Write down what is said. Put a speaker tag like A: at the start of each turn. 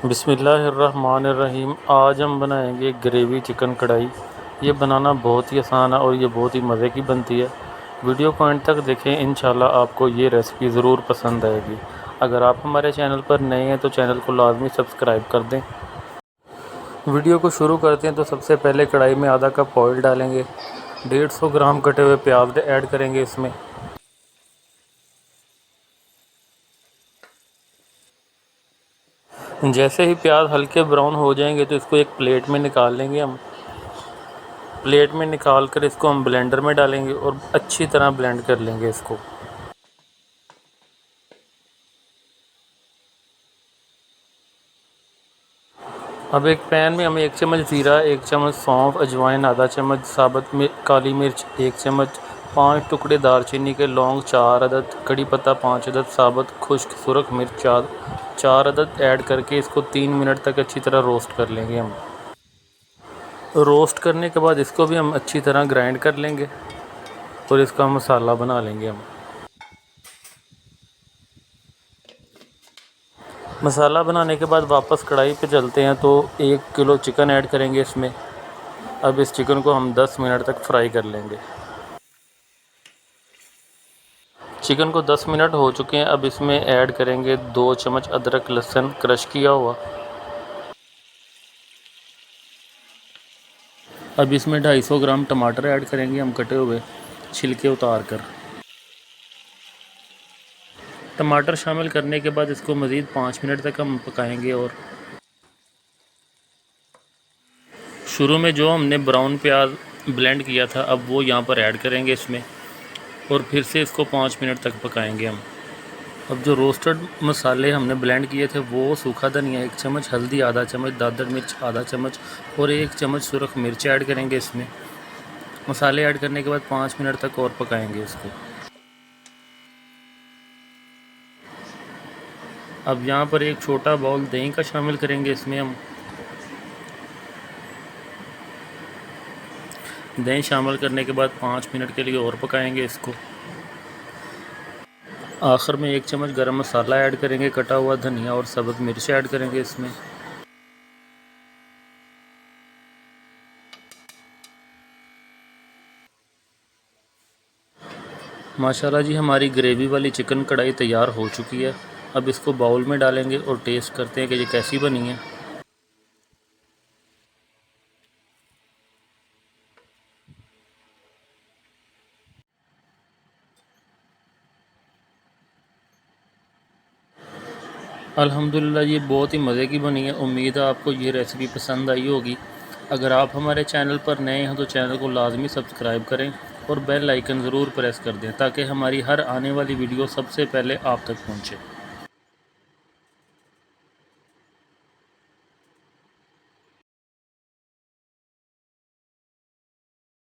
A: बिस्मिल्लाहिर्रहमानिर्रहीम। आज हम बनाएंगे ग्रेवी चिकन कढ़ाई। ये बनाना बहुत ही आसान है और ये बहुत ही मज़े की बनती है। वीडियो को एंड तक देखें, इंशाल्लाह आपको ये रेसिपी ज़रूर पसंद आएगी। अगर आप हमारे चैनल पर नए हैं तो चैनल को लाजमी सब्सक्राइब कर दें। वीडियो को शुरू करते हैं तो सबसे पहले कढ़ाई में आधा कप ऑयल डालेंगे। 150 ग्राम कटे हुए प्याज ऐड करेंगे इसमें। जैसे ही प्याज हल्के ब्राउन हो जाएंगे तो इसको एक प्लेट में निकाल लेंगे हम। प्लेट में निकाल कर इसको हम ब्लेंडर में डालेंगे और अच्छी तरह ब्लेंड कर लेंगे इसको। अब एक पैन में हम 1 चम्मच ज़ीरा, 1 चम्मच सौंफ, अजवाइन, आधा चम्मच साबुत काली मिर्च, 1 चम्मच, 5 टुकड़े दालचीनी के, लौंग 4 अदद, कड़ी पत्ता 5 अदद, साबुत खुश्क सुरख मिर्च 4 अदद ऐड करके इसको 3 मिनट तक अच्छी तरह रोस्ट कर लेंगे हम। रोस्ट करने के बाद इसको भी हम अच्छी तरह ग्राइंड कर लेंगे और इसका मसाला बना लेंगे हम। मसाला बनाने के बाद वापस कढ़ाई पे चलते हैं तो 1 किलो चिकन ऐड करेंगे इसमें। अब इस चिकन को हम 10 मिनट तक फ्राई कर लेंगे। चिकन को 10 मिनट हो चुके हैं। अब इसमें ऐड करेंगे 2 चम्मच अदरक लहसुन क्रश किया हुआ। अब इसमें 250 ग्राम टमाटर ऐड करेंगे हम कटे हुए, छिलके उतार कर। टमाटर शामिल करने के बाद इसको मज़ीद 5 मिनट तक हम पकाएंगे। और शुरू में जो हमने ब्राउन प्याज ब्लेंड किया था अब वो यहाँ पर ऐड करेंगे इसमें और फिर से इसको 5 मिनट तक पकाएंगे हम। अब जो रोस्टेड मसाले हमने ब्लेंड किए थे वो सूखा धनिया 1 चम्मच, हल्दी आधा चम्मच, दादर मिर्च आधा चम्मच और 1 चम्मच सुरख मिर्च ऐड करेंगे इसमें। मसाले ऐड करने के बाद 5 मिनट तक और पकाएंगे इसको। अब यहाँ पर एक छोटा बाउल दही का शामिल करेंगे इसमें हम। दही शामिल करने के बाद 5 मिनट के लिए और पकाएंगे इसको। आखिर में 1 चम्मच गरम मसाला ऐड करेंगे, कटा हुआ धनिया और सब्ज़ मिर्च ऐड करेंगे इसमें। माशाल्लाह जी, हमारी ग्रेवी वाली चिकन कढ़ाई तैयार हो चुकी है। अब इसको बाउल में डालेंगे और टेस्ट करते हैं कि ये कैसी बनी है। अल्हम्दुलिल्लाह ये बहुत ही मज़े की बनी है। उम्मीद है आपको ये रेसिपी पसंद आई होगी। अगर आप हमारे चैनल पर नए हैं तो चैनल को लाजमी सब्सक्राइब करें और बेल आइकन ज़रूर प्रेस कर दें ताकि हमारी हर आने वाली वीडियो सबसे पहले आप तक पहुँचे।